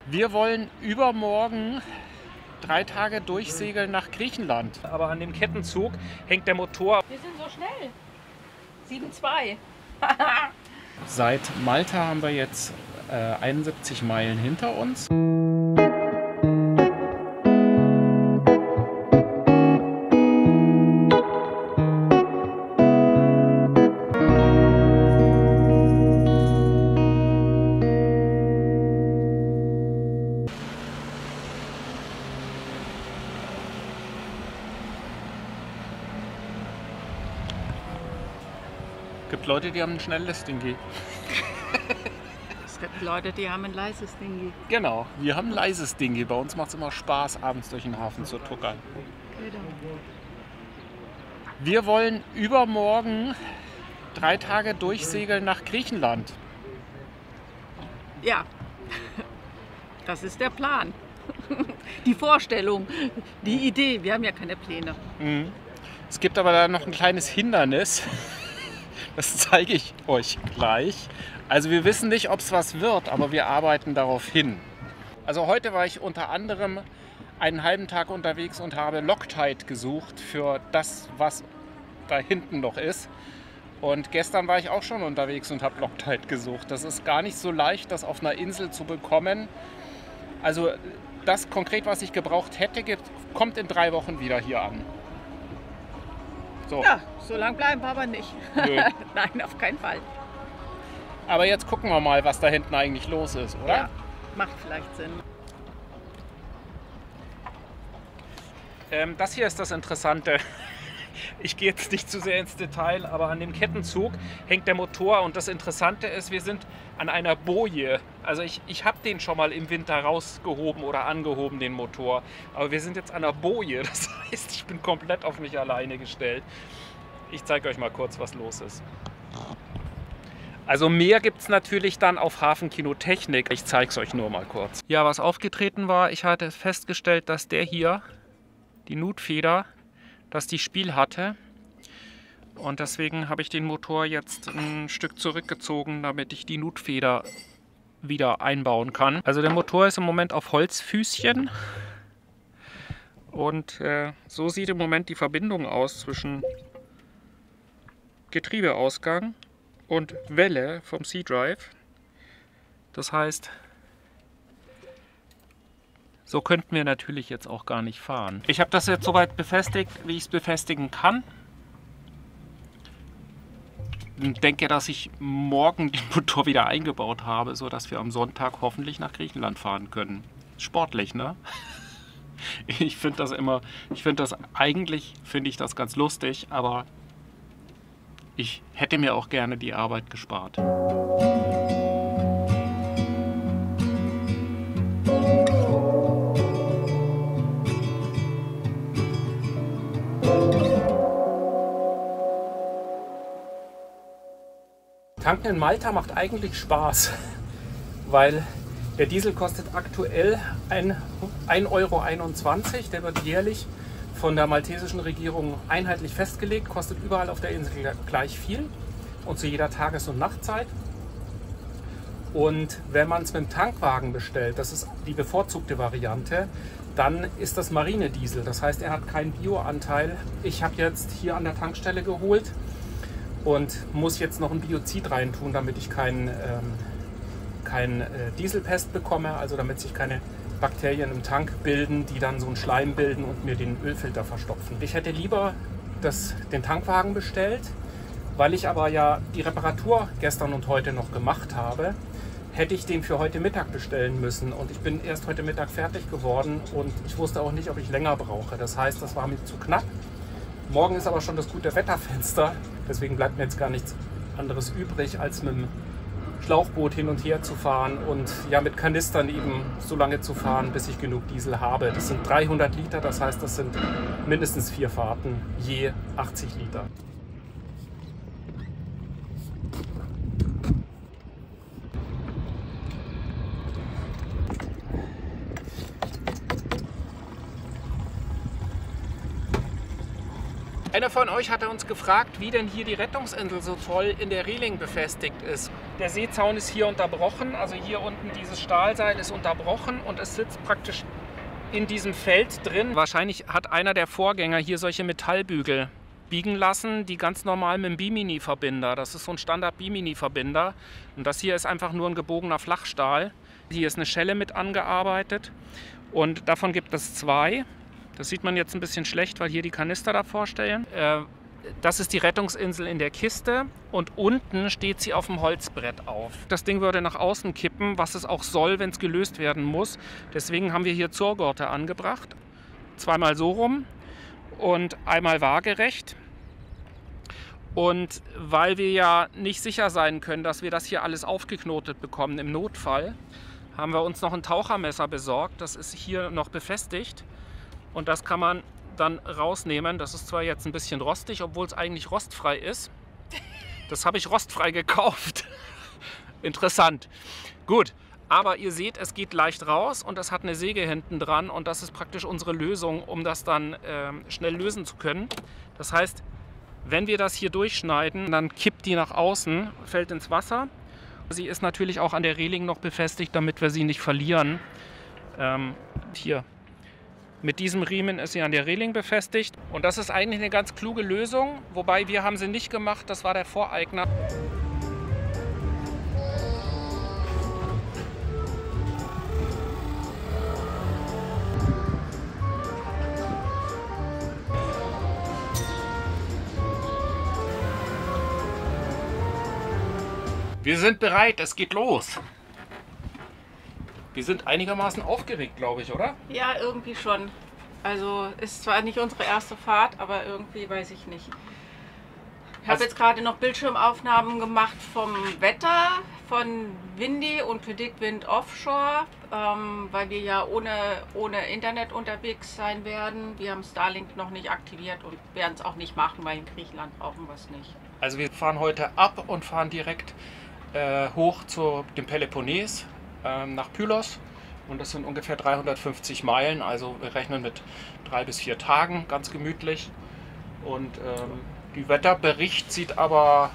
Wir wollen übermorgen 3 Tage durchsegeln nach Griechenland. Aber an dem Kettenzug hängt der Motor. Wir sind so schnell. 7,2. Seit Malta haben wir jetzt 71 Meilen hinter uns. Es gibt Leute, die haben ein schnelles Dingi. Es gibt Leute, die haben ein leises Ding. Genau, wir haben ein leises Dingi. Bei uns macht es immer Spaß, abends durch den Hafen zu tuckern. Wir wollen übermorgen 3 Tage durchsegeln nach Griechenland. Ja, das ist der Plan. Die Vorstellung, die Idee. Wir haben ja keine Pläne. Es gibt aber da noch ein kleines Hindernis. Das zeige ich euch gleich. Also wir wissen nicht, ob es was wird, aber wir arbeiten darauf hin. Also heute war ich unter anderem einen halben Tag unterwegs und habe Loctite gesucht für das, was da hinten noch ist. Und gestern war ich auch schon unterwegs und habe Loctite gesucht. Das ist gar nicht so leicht, das auf einer Insel zu bekommen. Also das konkret, was ich gebraucht hätte, kommt in 3 Wochen wieder hier an. So. Ja, so lange bleiben wir aber nicht. Nö. Nein, auf keinen Fall. Aber jetzt gucken wir mal, was da hinten eigentlich los ist, oder? Ja, macht vielleicht Sinn. Das hier ist das Interessante. Ich gehe jetzt nicht zu sehr ins Detail, aber an dem Kettenzug hängt der Motor und das Interessante ist, wir sind an einer Boje. Also ich habe den schon mal im Winter rausgehoben oder angehoben, den Motor. Aber wir sind jetzt an einer Boje, das heißt, ich bin komplett auf mich alleine gestellt. Ich zeige euch mal kurz, was los ist. Also mehr gibt es natürlich dann auf Hafenkino Technik. Ich zeige es euch nur mal kurz. Ja, was aufgetreten war, ich hatte festgestellt, dass der hier, die Nutfeder, dass die Spiel hatte. Und deswegen habe ich den Motor jetzt ein Stück zurückgezogen, damit ich die Nutfeder wieder einbauen kann. Also der Motor ist im Moment auf Holzfüßchen. Und so sieht im Moment die Verbindung aus zwischen Getriebeausgang und Welle vom C-Drive. Das heißt, so könnten wir natürlich jetzt auch gar nicht fahren. Ich habe das jetzt soweit befestigt, wie ich es befestigen kann. Ich denke, dass ich morgen den Motor wieder eingebaut habe, sodass wir am Sonntag hoffentlich nach Griechenland fahren können. Sportlich, ne? Ich finde ich das ganz lustig, aber ich hätte mir auch gerne die Arbeit gespart. Tanken in Malta macht eigentlich Spaß, weil der Diesel kostet aktuell 1,21 Euro. Der wird jährlich von der maltesischen Regierung einheitlich festgelegt, kostet überall auf der Insel gleich viel und zu jeder Tages- und Nachtzeit. Und wenn man es mit dem Tankwagen bestellt, das ist die bevorzugte Variante, dann ist das Marinediesel. Das heißt, er hat keinen Bioanteil. Ich habe jetzt hier an der Tankstelle geholt und muss jetzt noch ein Biozid reintun, damit ich kein Dieselpest bekomme, also damit sich keine Bakterien im Tank bilden, die dann so einen Schleim bilden und mir den Ölfilter verstopfen. Ich hätte lieber den Tankwagen bestellt, weil ich aber ja die Reparatur gestern und heute noch gemacht habe, hätte ich den für heute Mittag bestellen müssen und ich bin erst heute Mittag fertig geworden und ich wusste auch nicht, ob ich länger brauche. Das heißt, das war mir zu knapp. Morgen ist aber schon das gute Wetterfenster, deswegen bleibt mir jetzt gar nichts anderes übrig, als mit dem Schlauchboot hin und her zu fahren und ja mit Kanistern eben so lange zu fahren, bis ich genug Diesel habe. Das sind 300 Liter, das heißt, das sind mindestens 4 Fahrten, je 80 Liter. Einer von euch hatte uns gefragt, wie denn hier die Rettungsinsel so toll in der Reling befestigt ist. Der Seezaun ist hier unterbrochen, also hier unten dieses Stahlseil ist unterbrochen und es sitzt praktisch in diesem Feld drin. Wahrscheinlich hat einer der Vorgänger hier solche Metallbügel biegen lassen, die ganz normal mit dem Bimini-Verbinder. Das ist so ein Standard-Bimini-Verbinder und das hier ist einfach nur ein gebogener Flachstahl. Hier ist eine Schelle mit angearbeitet und davon gibt es 2. Das sieht man jetzt ein bisschen schlecht, weil hier die Kanister davor stehen. Das ist die Rettungsinsel in der Kiste und unten steht sie auf dem Holzbrett auf. Das Ding würde nach außen kippen, was es auch soll, wenn es gelöst werden muss. Deswegen haben wir hier Zurgurte angebracht. 2-mal so rum und einmal waagerecht. Und weil wir ja nicht sicher sein können, dass wir das hier alles aufgeknotet bekommen im Notfall, haben wir uns noch ein Tauchermesser besorgt. Das ist hier noch befestigt. Und das kann man dann rausnehmen. Das ist zwar jetzt ein bisschen rostig, obwohl es eigentlich rostfrei ist. Das habe ich rostfrei gekauft. Interessant. Gut, aber ihr seht, es geht leicht raus und es hat eine Säge hinten dran. Und das ist praktisch unsere Lösung, um das dann schnell lösen zu können. Das heißt, wenn wir das hier durchschneiden, dann kippt die nach außen, fällt ins Wasser. Sie ist natürlich auch an der Reling noch befestigt, damit wir sie nicht verlieren. Hier. Mit diesem Riemen ist sie an der Reling befestigt und das ist eigentlich eine ganz kluge Lösung, wobei wir haben sie nicht gemacht, das war der Voreigner. Wir sind bereit, es geht los. Wir sind einigermaßen aufgeregt, glaube ich, oder? Ja, irgendwie schon. Also ist zwar nicht unsere erste Fahrt, aber irgendwie weiß ich nicht. Ich habe jetzt gerade noch Bildschirmaufnahmen gemacht vom Wetter, von Windy und Predict Wind Offshore, weil wir ja ohne Internet unterwegs sein werden. Wir haben Starlink noch nicht aktiviert und werden es auch nicht machen, weil in Griechenland brauchen wir es nicht. Also wir fahren heute ab und fahren direkt hoch zu dem Peloponnes. Nach Pylos und das sind ungefähr 350 Meilen, also wir rechnen mit 3 bis 4 Tagen, ganz gemütlich. Und der Wetterbericht sieht aber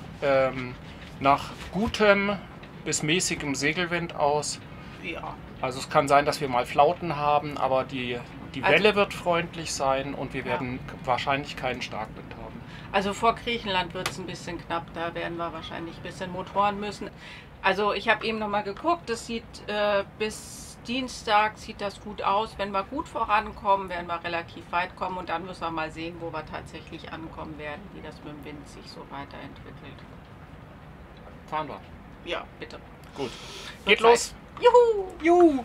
nach gutem bis mäßigem Segelwind aus. Ja. Also es kann sein, dass wir mal Flauten haben, aber die Welle wird freundlich sein und wir werden wahrscheinlich keinen Starkwind haben. Also vor Griechenland wird es ein bisschen knapp, da werden wir wahrscheinlich ein bisschen motoren müssen. Also ich habe eben noch mal geguckt, das sieht bis Dienstag sieht das gut aus. Wenn wir gut vorankommen, werden wir relativ weit kommen und dann müssen wir mal sehen, wo wir tatsächlich ankommen werden, wie das mit dem Wind sich so weiterentwickelt. Fahren wir. Ja, bitte. Gut. Geht los. Juhu! Juhu!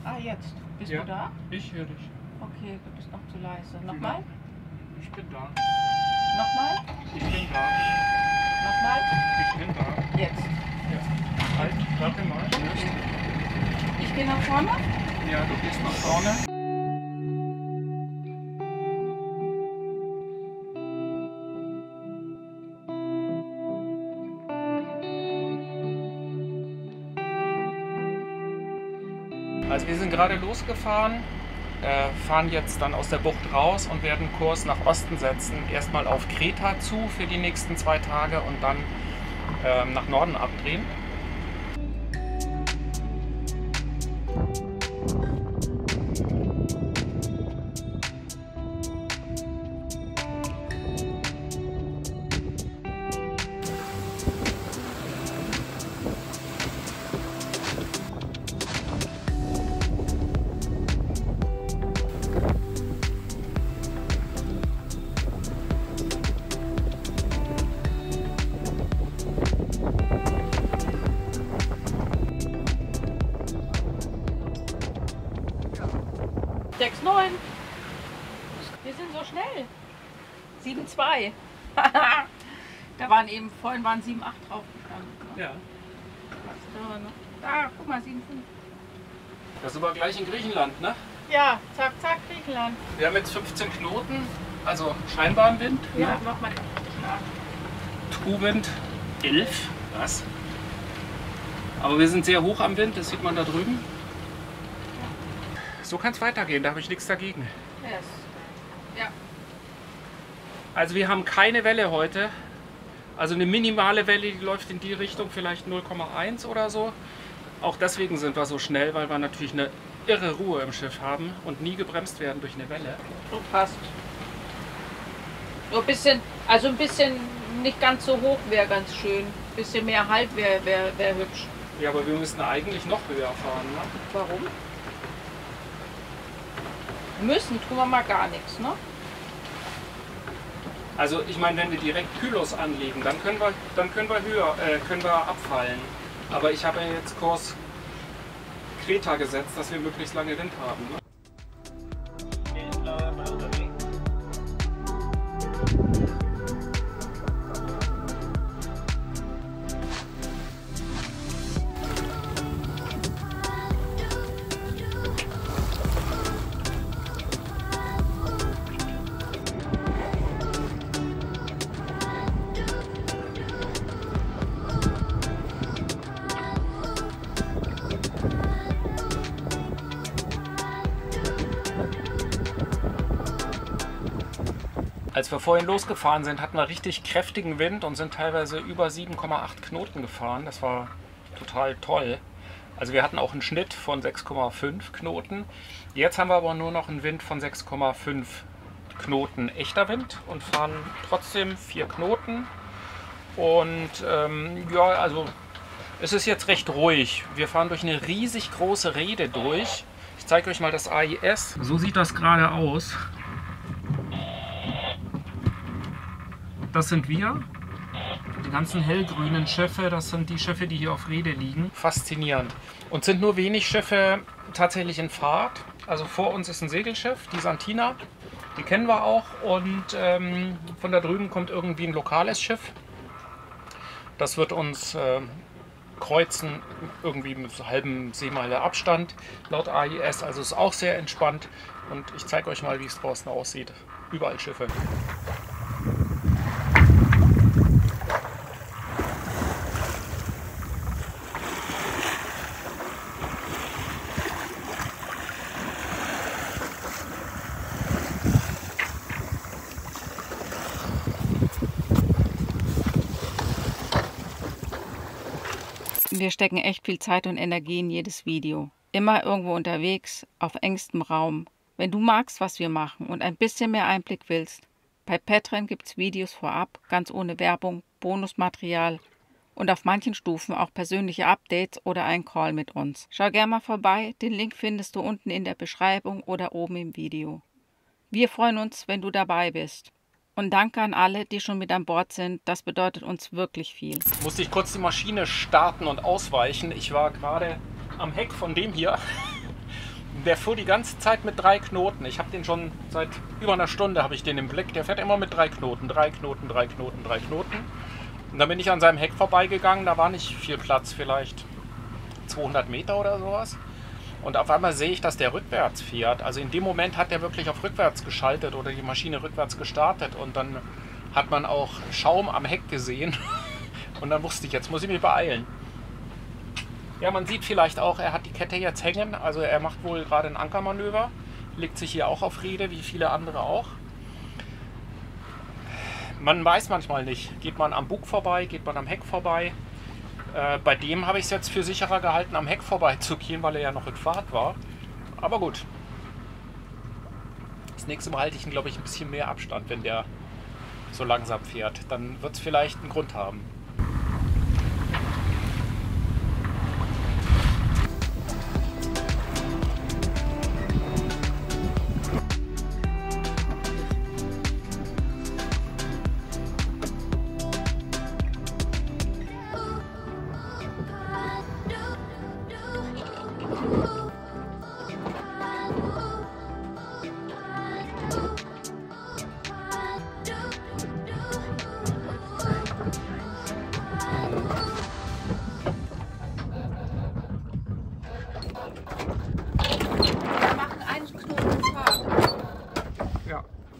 Ah, jetzt. Bist Ja. du da? Ich höre dich. Okay, du bist noch zu leise. Nochmal? Ich bin da. Nochmal? Ich bin da. Nochmal? Ich bin da. Jetzt. Ja. Halt, warte mal. Ich gehe nach vorne? Ja, du gehst nach vorne. Also wir sind gerade losgefahren, fahren jetzt dann aus der Bucht raus und werden Kurs nach Osten setzen. Erstmal auf Kreta zu für die nächsten 2 Tage und dann nach Norden abdrehen. Wir sind so schnell. 7,2. Da waren eben, vorhin waren 7,8 draufgegangen. Ja. Ah, guck mal, 7,5. Das sind wir gleich in Griechenland, ne? Ja, zack, zack, Griechenland. Wir haben jetzt 15 Knoten, also scheinbaren Wind. Ja, Ne? mach mal. Trugwind 11. Was? Aber wir sind sehr hoch am Wind, das sieht man da drüben. So kann es weitergehen, da habe ich nichts dagegen. Yes. Ja. Also wir haben keine Welle heute. Also eine minimale Welle, die läuft in die Richtung, vielleicht 0,1 oder so. Auch deswegen sind wir so schnell, weil wir natürlich eine irre Ruhe im Schiff haben und nie gebremst werden durch eine Welle. So passt. Nur ein bisschen, also ein bisschen nicht ganz so hoch wäre ganz schön. Ein bisschen mehr Halt wäre hübsch. Ja, aber wir müssen eigentlich noch höher fahren. Ne? Warum? Müssen, tun wir mal gar nichts, ne? Also ich meine, wenn wir direkt Kylos anlegen, dann können wir höher, können wir abfallen. Aber ich habe ja jetzt Kurs Kreta gesetzt, dass wir möglichst lange Wind haben. Ne? Als wir vorhin losgefahren sind, hatten wir richtig kräftigen Wind und sind teilweise über 7,8 Knoten gefahren. Das war total toll. Also wir hatten auch einen Schnitt von 6,5 Knoten. Jetzt haben wir aber nur noch einen Wind von 6,5 Knoten echter Wind und fahren trotzdem 4 Knoten. Und ja, also es ist jetzt recht ruhig. Wir fahren durch eine riesig große Reede durch. Ich zeige euch mal das AIS. So sieht das gerade aus. Das sind wir. Die ganzen hellgrünen Schiffe, das sind die Schiffe, die hier auf Reede liegen. Faszinierend. Und sind nur wenig Schiffe tatsächlich in Fahrt. Also vor uns ist ein Segelschiff, die Santina. Die kennen wir auch. Und von da drüben kommt irgendwie ein lokales Schiff. Das wird uns kreuzen, irgendwie mit so halbem Seemeile Abstand, laut AIS. Also ist auch sehr entspannt. Und ich zeige euch mal, wie es draußen aussieht. Überall Schiffe. Wir stecken echt viel Zeit und Energie in jedes Video. Immer irgendwo unterwegs, auf engstem Raum. Wenn du magst, was wir machen und ein bisschen mehr Einblick willst, bei Patreon gibt es Videos vorab, ganz ohne Werbung, Bonusmaterial und auf manchen Stufen auch persönliche Updates oder ein Call mit uns. Schau gerne mal vorbei, den Link findest du unten in der Beschreibung oder oben im Video. Wir freuen uns, wenn du dabei bist. Und danke an alle, die schon mit an Bord sind. Das bedeutet uns wirklich viel. Musste ich kurz die Maschine starten und ausweichen. Ich war gerade am Heck von dem hier. Der fuhr die ganze Zeit mit 3 Knoten. Ich habe den schon seit über einer Stunde habe ich den im Blick. Der fährt immer mit 3 Knoten. 3 Knoten, 3 Knoten, 3 Knoten. Und dann bin ich an seinem Heck vorbeigegangen. Da war nicht viel Platz, vielleicht 200 Meter oder sowas. Und auf einmal sehe ich, dass der rückwärts fährt. Also in dem Moment hat er wirklich auf rückwärts geschaltet oder die Maschine rückwärts gestartet. Und dann hat man auch Schaum am Heck gesehen. Und dann wusste ich, jetzt muss ich mich beeilen. Ja, man sieht vielleicht auch, er hat die Kette jetzt hängen. Also er macht wohl gerade ein Ankermanöver. Legt sich hier auch auf Reede, wie viele andere auch. Man weiß manchmal nicht. Geht man am Bug vorbei, geht man am Heck vorbei. Bei dem habe ich es jetzt für sicherer gehalten, am Heck vorbeizugehen, weil er ja noch in Fahrt war. Aber gut. Das nächste Mal halte ich ihn, glaube ich, ein bisschen mehr Abstand, wenn der so langsam fährt. Dann wird es vielleicht einen Grund haben.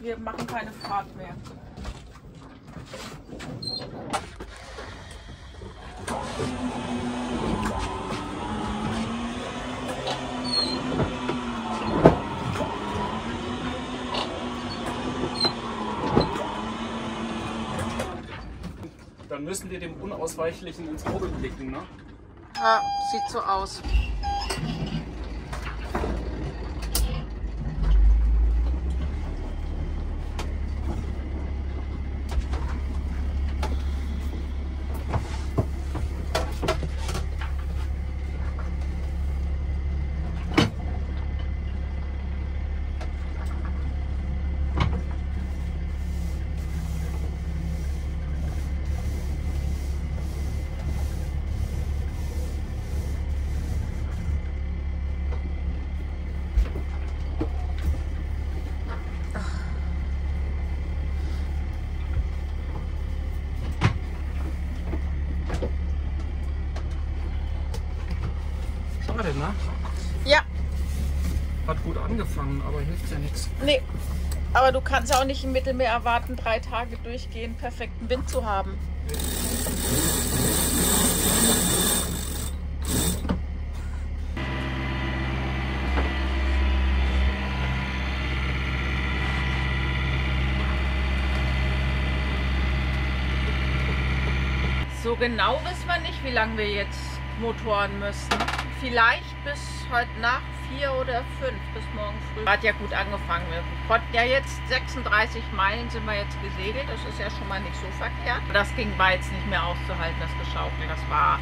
Wir machen keine Fahrt mehr. dann müssen wir dem Unausweichlichen ins Auge blicken, ne? Ja, sieht so aus. Schade, ne? Ja, Hat gut angefangen, aber hilft ja nichts. nee. Aber du kannst auch nicht im Mittelmeer erwarten, 3 Tage durchgehend perfekten Wind zu haben. So genau wissen wir nicht, wie lange wir jetzt motoren müssen. Vielleicht bis heute Nacht 4 oder 5, bis morgen früh. Hat ja gut angefangen. Wir konnten ja jetzt 36 Meilen sind wir jetzt gesegelt. Das ist ja schon mal nicht so verkehrt. Das war jetzt nicht mehr auszuhalten, das Geschaukel. Das war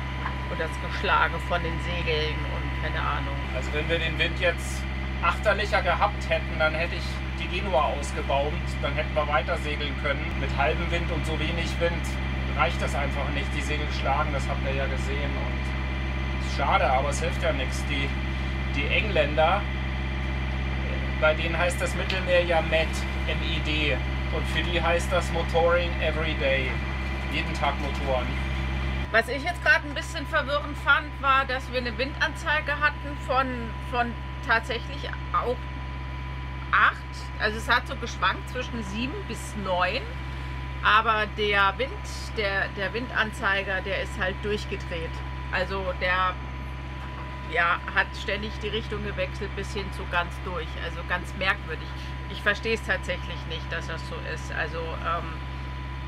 und das Geschlage von den Segeln und keine Ahnung. Also wenn wir den Wind jetzt achterlicher gehabt hätten, dann hätte ich die Genua ausgebaumt. Dann hätten wir weiter segeln können. Mit halbem Wind und so wenig Wind reicht das einfach nicht. Die Segel schlagen, das habt ihr ja gesehen. Und ist schade, aber es hilft ja nichts. Die Engländer, bei denen heißt das Mittelmeer ja MED, M-I-D. Und für die heißt das Motoring Every Day. Jeden Tag Motoren. Was ich jetzt gerade ein bisschen verwirrend fand, war, dass wir eine Windanzeige hatten von tatsächlich auch 8. Also es hat so geschwankt zwischen 7 bis 9. Aber der Wind, der Windanzeiger, der ist halt durchgedreht. Also der hat ständig die Richtung gewechselt bis hin zu ganz durch. Also ganz merkwürdig. Ich verstehe es tatsächlich nicht, dass das so ist. Also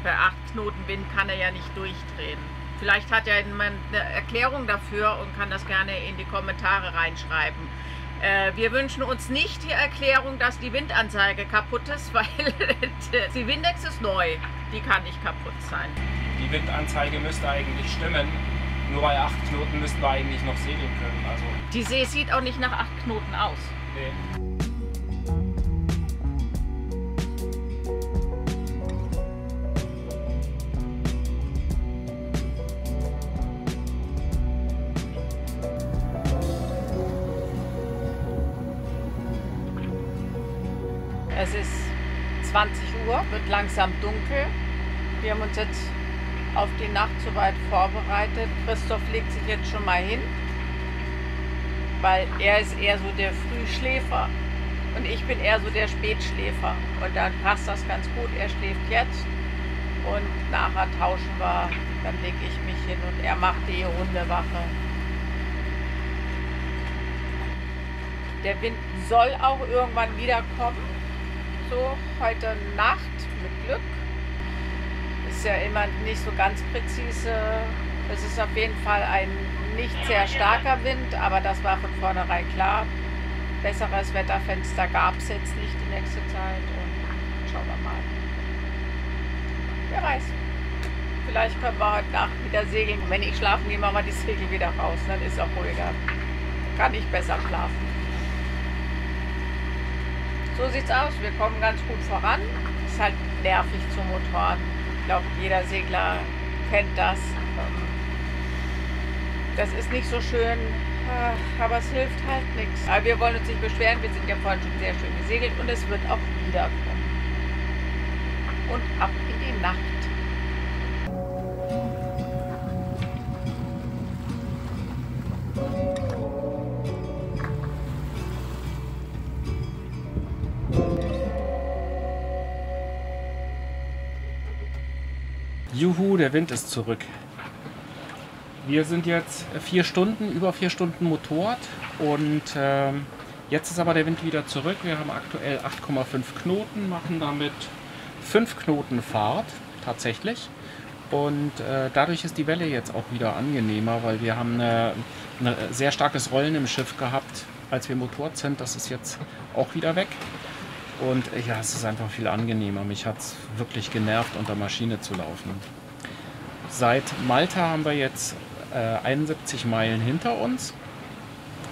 bei 8 Knoten Wind kann er ja nicht durchdrehen. Vielleicht hat er jemand eine Erklärung dafür und kann das gerne in die Kommentare reinschreiben. Wir wünschen uns nicht die Erklärung, dass die Windanzeige kaputt ist, weil die Windex ist neu. Die kann nicht kaputt sein. Die Windanzeige müsste eigentlich stimmen. Nur bei 8 Knoten müssten wir eigentlich noch segeln können. Also, Die See sieht auch nicht nach 8 Knoten aus. nee. Es ist 20 Uhr, wird langsam dunkel. Wir haben uns jetzt auf die Nacht soweit vorbereitet. Christoph legt sich jetzt schon mal hin, weil er ist eher so der Frühschläfer und ich bin eher so der Spätschläfer. Und dann passt das ganz gut. Er schläft jetzt und nachher tauschen wir. Dann lege ich mich hin und er macht die Hundewache. Der Wind soll auch irgendwann wiederkommen. So heute Nacht mit Glück. Ist ja immer nicht so ganz präzise. Es ist auf jeden Fall ein nicht sehr starker Wind, aber das war von vornherein klar. Besseres Wetterfenster gab es jetzt nicht die nächste Zeit und schauen wir mal. Wer weiß. Vielleicht können wir heute Nacht wieder segeln. Wenn ich schlafen gehe, machen wir die Segel wieder raus. Dann ist es auch ruhiger. Kann ich besser schlafen. So sieht's aus. Wir kommen ganz gut voran. Ist halt nervig zu Motoren. Ich glaube, jeder Segler kennt das. Das ist nicht so schön, aber es hilft halt nichts. Aber wir wollen uns nicht beschweren. Wir sind ja vorhin schon sehr schön gesegelt und es wird auch wieder kommen. Und ab in die Nacht. Juhu, der Wind ist zurück. Wir sind jetzt über 4 Stunden motort und jetzt ist aber der Wind wieder zurück. Wir haben aktuell 8,5 Knoten, machen damit 5 Knoten Fahrt tatsächlich. Und dadurch ist die Welle jetzt auch wieder angenehmer, weil wir haben ein sehr starkes Rollen im Schiff gehabt, als wir motorisiert sind. Das ist jetzt auch wieder weg. Und ja, es ist einfach viel angenehmer. Mich hat es wirklich genervt, unter Maschine zu laufen. Seit Malta haben wir jetzt 71 Meilen hinter uns.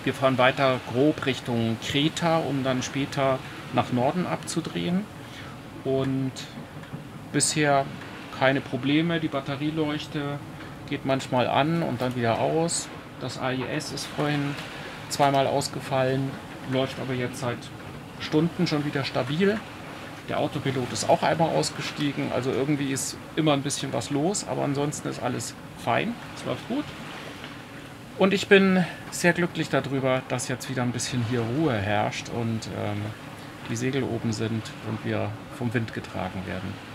Wir fahren weiter grob Richtung Kreta, um dann später nach Norden abzudrehen. Und bisher keine Probleme. Die Batterieleuchte geht manchmal an und dann wieder aus. Das AIS ist vorhin zweimal ausgefallen, läuft aber jetzt seit Stunden schon wieder stabil. Der Autopilot ist auch einmal ausgestiegen, also irgendwie ist immer ein bisschen was los, aber ansonsten ist alles fein, es läuft gut. Und ich bin sehr glücklich darüber, dass jetzt wieder ein bisschen hier Ruhe herrscht und die Segel oben sind und wir vom Wind getragen werden.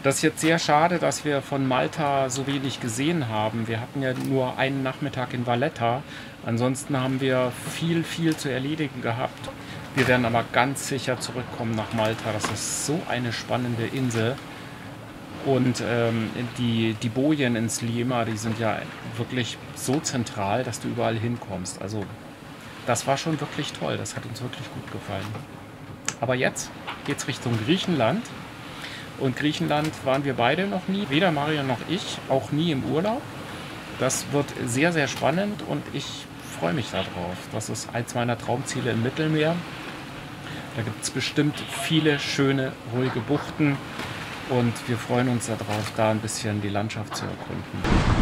Das ist jetzt sehr schade, dass wir von Malta so wenig gesehen haben. Wir hatten ja nur einen Nachmittag in Valletta. Ansonsten haben wir viel zu erledigen gehabt. Wir werden aber ganz sicher zurückkommen nach Malta. Das ist so eine spannende Insel. Und die Bojen in Sliema, die sind ja wirklich so zentral, dass du überall hinkommst. Also das war schon wirklich toll. Das hat uns wirklich gut gefallen. Aber jetzt geht es Richtung Griechenland. Und Griechenland waren wir beide noch nie, weder Marion noch ich, auch nie im Urlaub. Das wird sehr spannend und ich freue mich darauf. Das ist eins meiner Traumziele im Mittelmeer. Da gibt es bestimmt viele schöne, ruhige Buchten und wir freuen uns darauf, da ein bisschen die Landschaft zu erkunden.